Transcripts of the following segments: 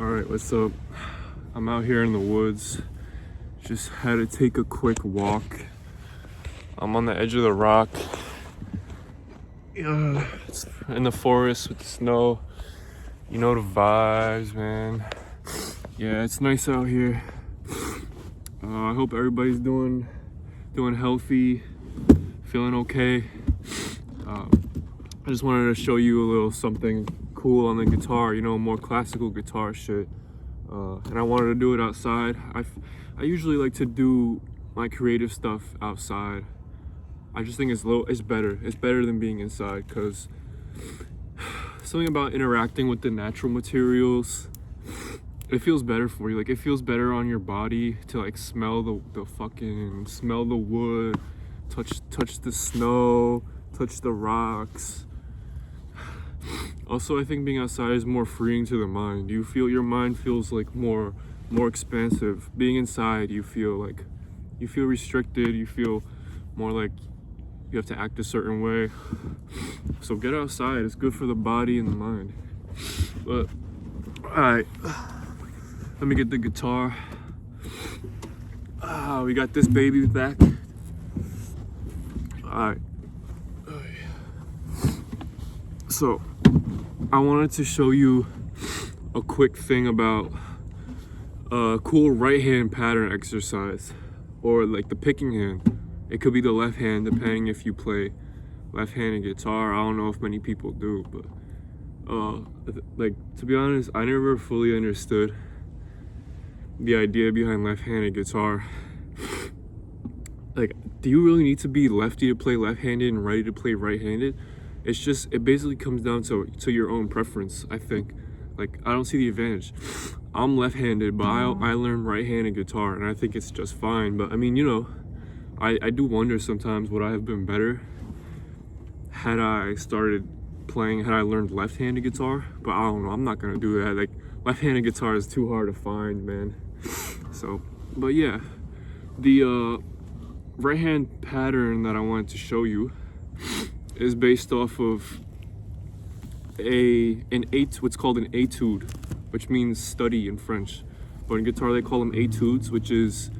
Alright, what's up? I'm out here in the woods. Just had to take a quick walk. I'm on the edge of the rock. It's in the forest with the snow. You know the vibes, man. Yeah, it's nice out here. I hope everybody's doing healthy, feeling okay. I just wanted to show you a little something cool on the guitar, you know, more classical guitar shit. And I wanted to do it outside. I usually like to do my creative stuff outside. I just think it's better. It's better than being inside, because something about interacting with the natural materials, it feels better for you. Like, it feels better on your body to like smell smell the wood, touch the snow, touch the rocks. Also, I think being outside is more freeing to the mind. Your mind feels like more expansive. Being inside, you feel restricted. You feel more like you have to act a certain way. So get outside. It's good for the body and the mind. But alright, let me get the guitar. We got this baby back. Alright. So I wanted to show you a quick thing about a cool right hand pattern exercise, or like the picking hand. It could be the left hand, depending if you play left-handed guitar. I don't know if many people do, but like, to be honest, I never fully understood the idea behind left-handed guitar. Like, do you really need to be lefty to play left-handed and righty to play right-handed? It basically comes down to your own preference, I think. Like, I don't see the advantage. I'm left-handed, but I learned right-handed guitar, and I think it's just fine. But I mean, you know, I do wonder sometimes, would I have been better had I learned left-handed guitar? But I don't know, I'm not gonna do that. Like, left-handed guitar is too hard to find, man. So, but yeah, the right-hand pattern that I wanted to show you is based off of what's called an etude, which means study in French. But in guitar they call them etudes, which is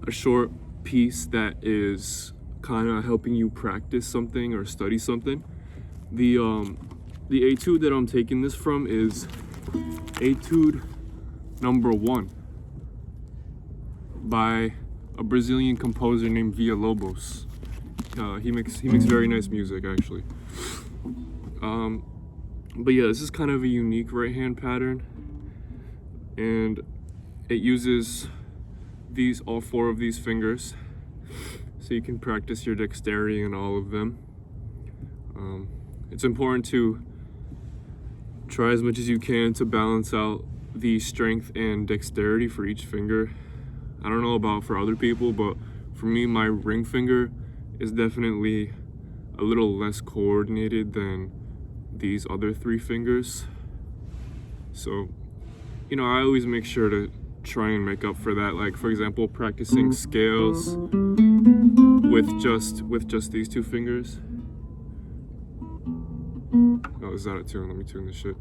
a short piece that is kind of helping you practice something or study something. The etude that I'm taking this from is Etude number 1 by a Brazilian composer named Villa Lobos. He makes very nice music, actually. But yeah, this is kind of a unique right hand pattern, and it uses all 4 of these fingers, so you can practice your dexterity in all of them. It's important to try as much as you can to balance out the strength and dexterity for each finger. I don't know about for other people, but for me, my ring finger is definitely a little less coordinated than these other 3 fingers. So, you know, I always make sure to try and make up for that. Like, for example, practicing scales with just these 2 fingers. Oh, is that a tune? Let me tune this shit.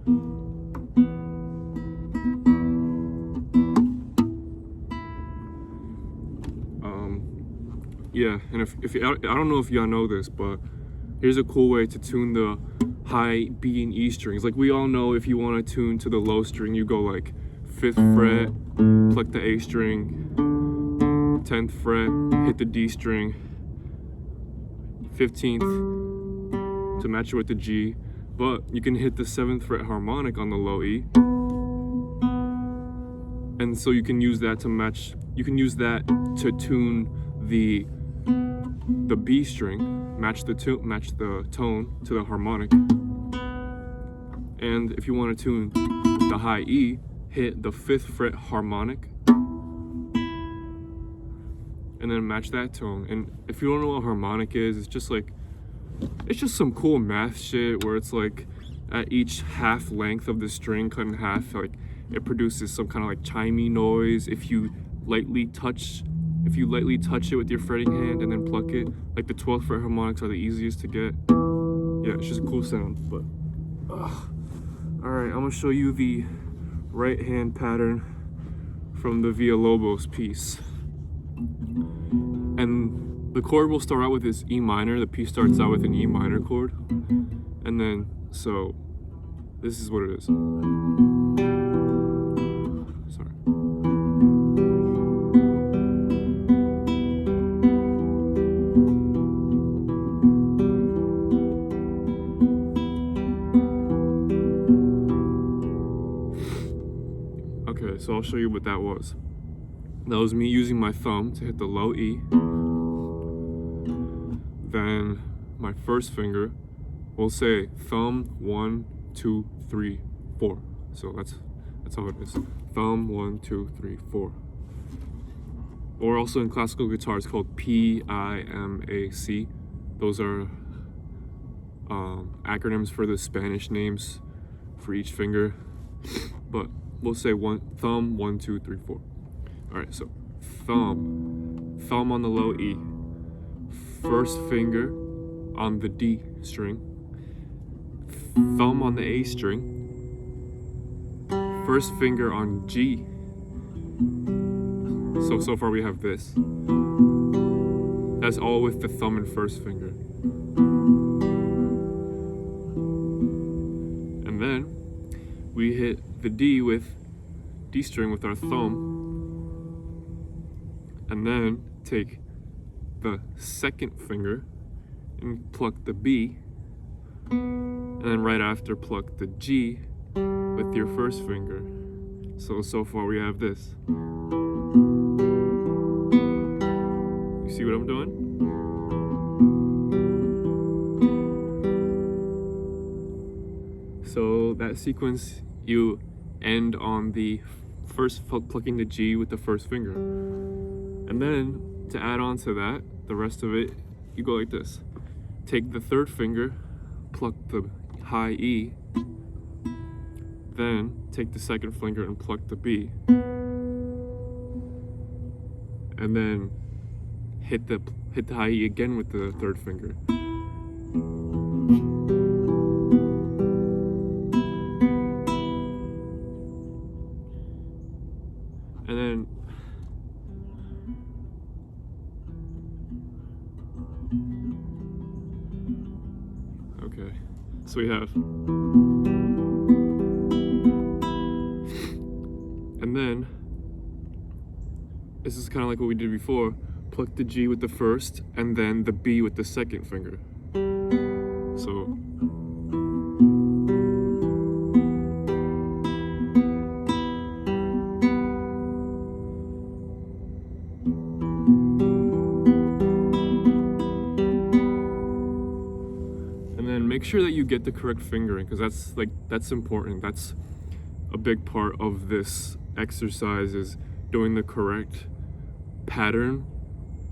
Yeah, and if I don't know if y'all know this, but here's a cool way to tune the high B and E strings. Like, we all know, if you want to tune to the low string, you go like 5th fret, pluck the A string, 10th fret, hit the D string, 15th to match it with the G. But you can hit the 7th fret harmonic on the low E, and so you can use that to tune the B string, match the tone to the harmonic. And if you want to tune the high E, hit the 5th fret harmonic and then match that tone. And if you don't know what harmonic is, it's just some cool math shit where it's like at each half length of the string cut in half, like, it produces some kind of like chimey noise if you lightly touch it with your fretting hand and then pluck it. Like, the 12th fret harmonics are the easiest to get. Yeah, it's just a cool sound. But alright, I'm gonna show you the right hand pattern from the Villa Lobos piece. And the chord will start out with this E minor. The piece starts out with an E minor chord. And then, so this is what it is. Sorry. Okay, so I'll show you what that was. That was me using my thumb to hit the low E. Then my first finger, we'll say thumb 1, 2, 3, 4. So that's how it is. Thumb 1, 2, 3, 4. Or also in classical guitar, it's called P-I-M-A-C. Those are acronyms for the Spanish names for each finger. But we'll say thumb 1, 2, 3, 4. All right, so thumb on the low E, first finger on the D string, thumb on the A string, first finger on G. So far we have this. That's all with the thumb and first finger. And then we hit the D string with our thumb, and then take the second finger and pluck the B, and then right after pluck the G with your first finger. So far we have this. You see what I'm doing? So that sequence, you end on the first plucking the G with the first finger. And then to add on to that, the rest of it, you go like this. Take the third finger, pluck the high E, then take the second finger and pluck the B. And then hit the high E again with the third finger. And then okay, so we have, and then this is kind of like what we did before. Pluck the G with the first and then the B with the second finger. So make sure that you get the correct fingering, because that's important. That's a big part of this exercise, is doing the correct pattern.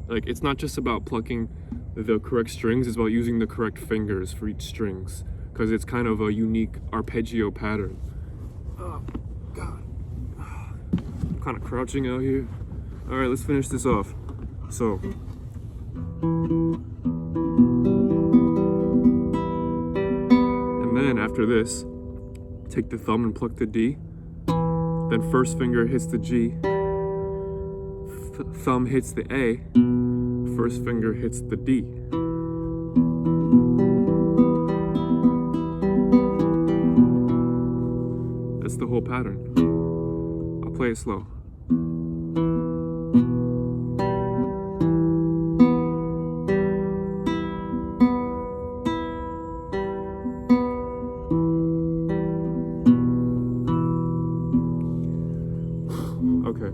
Like, it's not just about plucking the correct strings, it's about using the correct fingers for each strings, because it's kind of a unique arpeggio pattern. Oh God, I'm kind of crouching out here. All right, let's finish this off. So and then after this, take the thumb and pluck the D. Then first finger hits the G. Thumb hits the A. First finger hits the D. That's the whole pattern. I'll play it slow. Okay,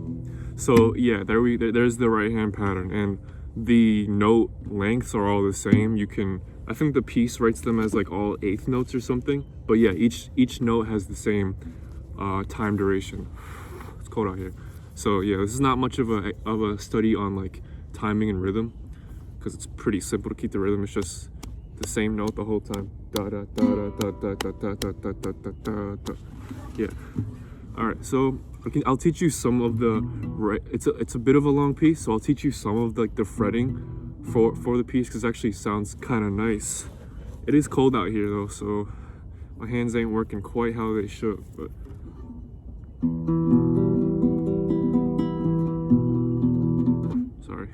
so yeah, there's the right hand pattern, and the note lengths are all the same. I think the piece writes them as like all eighth notes or something, but yeah, each note has the same time duration. It's cold out here. So yeah, this is not much of a study on like timing and rhythm, because it's pretty simple to keep the rhythm. It's just the same note the whole time. Da da da da da da da da da da da da da. Yeah. All right, so I'll teach you some of the it's a bit of a long piece, so I'll teach you some of the fretting for the piece, because it actually sounds kind of nice. It is cold out here though, so my hands ain't working quite how they should, but Sorry.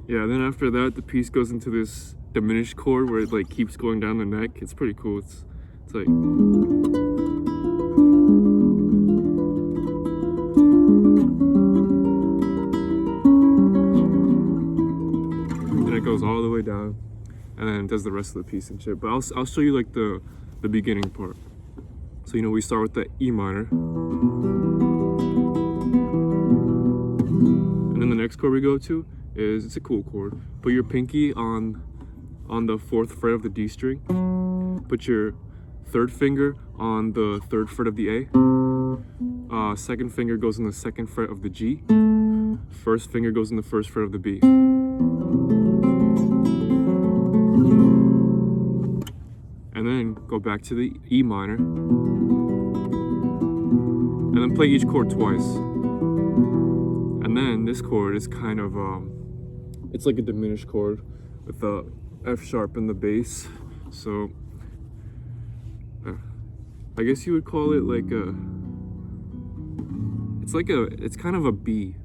Yeah, then after that, the piece goes into this diminished chord where it like keeps going down the neck. It's pretty cool. It's like, and it goes all the way down, and then it does the rest of the piece and shit. But I'll show you like the beginning part. So you know, we start with the E minor, and then the next chord we go to is, it's a cool chord. Put your pinky on the 4th fret of the D string. Put your 3rd finger on the 3rd fret of the A. 2nd finger goes on the 2nd fret of the G. 1st finger goes on the 1st fret of the B. And then go back to the E minor. And then play each chord twice. And then this chord is kind of it's like a diminished chord with the F sharp in the bass. So I guess you would call it like it's kind of a B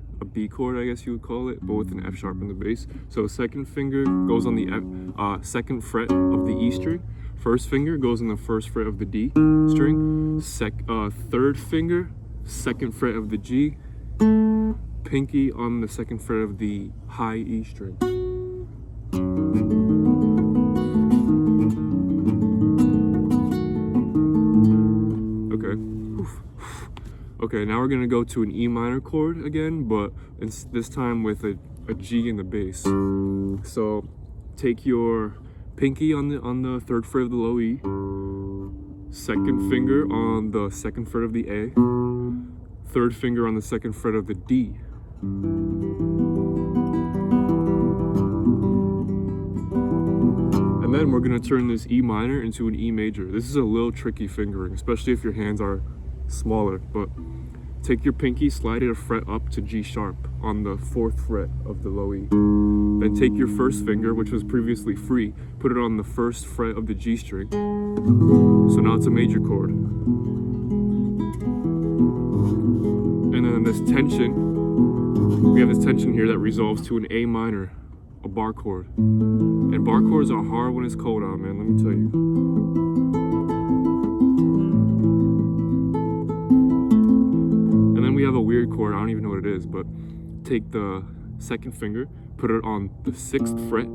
chord, I guess you would call it, but with an F sharp in the bass. So 2nd finger goes on the 2nd fret of the E string. 1st finger goes on the 1st fret of the D string. 3rd finger, 2nd fret of the G. Pinky on the 2nd fret of the high E string. Okay. Okay, now we're gonna go to an E minor chord again, but this time with a G in the bass. So take your pinky on the 3rd fret of the low E, 2nd finger on the 2nd fret of the A, 3rd finger on the 2nd fret of the D. And then we're gonna turn this E minor into an E major. This is a little tricky fingering, especially if your hands are smaller, but take your pinky, slide it a fret up to G sharp on the 4th fret of the low E. Then take your 1st finger, which was previously free, put it on the 1st fret of the G string. So now it's a major chord. And then this tension, we have this tension here that resolves to an A minor, a bar chord. And bar chords are hard when it's cold out, man, let me tell you. And then we have a weird chord, I don't even know what it is, but take the 2nd finger, put it on the 6th fret,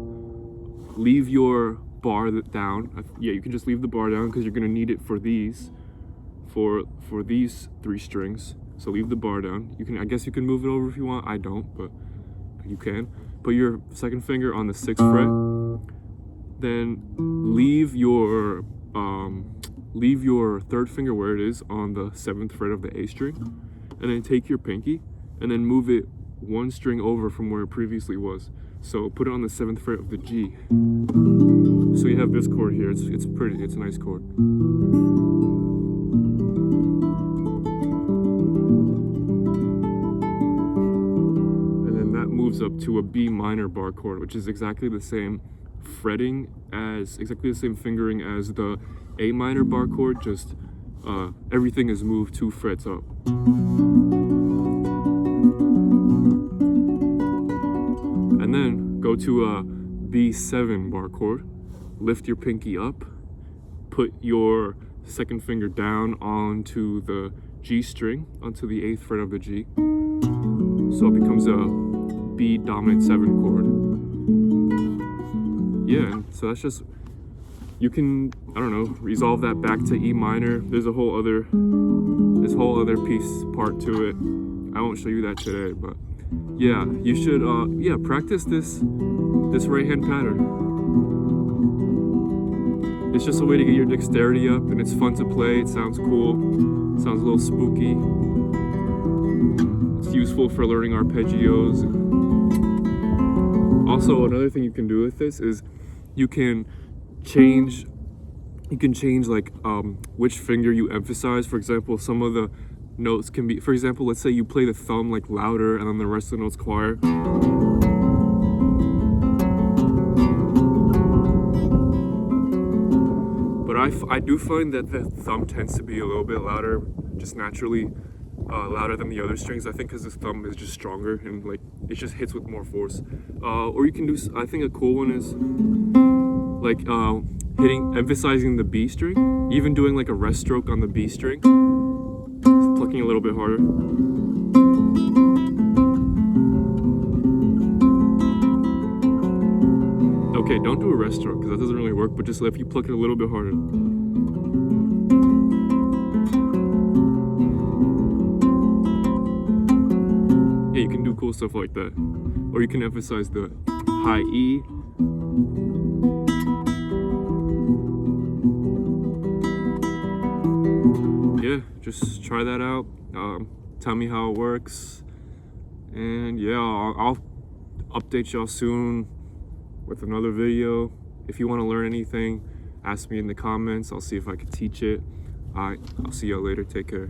leave your bar down. Yeah, you can just leave the bar down because you're gonna need it for these, for these 3 strings. So leave the bar down. I guess you can move it over if you want. I don't, but you can. Put your 2nd finger on the 6th fret. Then leave your 3rd finger where it is on the 7th fret of the A string. And then take your pinky and then move it 1 string over from where it previously was. So put it on the 7th fret of the G. So you have this chord here. It's pretty. It's a nice chord. Moves up to a B minor bar chord, which is exactly the same fretting as, exactly the same fingering as the A minor bar chord, just everything is moved 2 frets up. And then go to a B7 bar chord, lift your pinky up, put your second finger down onto the G string, onto the 8th fret of the G. So it becomes a B dominant 7 chord. Yeah, and so that's just, you can, I don't know, resolve that back to E minor. There's a whole other part to it. I won't show you that today, but yeah, you should practice this right hand pattern. It's just a way to get your dexterity up, and it's fun to play. It sounds cool. It sounds a little spooky. It's useful for learning arpeggios. Also, another thing you can do with this is you can change like which finger you emphasize. For example, some of the notes can be, for example, let's say you play the thumb like louder and then the rest of the notes quieter. But I do find that the thumb tends to be a little bit louder, just naturally louder than the other strings. I think because the thumb is just stronger and like it just hits with more force. Or you can do, I think a cool one is like emphasizing the B string, even doing like a rest stroke on the B string, plucking a little bit harder. Okay, don't do a rest stroke because that doesn't really work, but just if you pluck it a little bit harder. Yeah, you can do cool stuff like that. Or you can emphasize the high E. Yeah, just try that out. Tell me how it works. And yeah, I'll update y'all soon with another video. If you want to learn anything, ask me in the comments. I'll see if I can teach it. Alright, I'll see y'all later. Take care.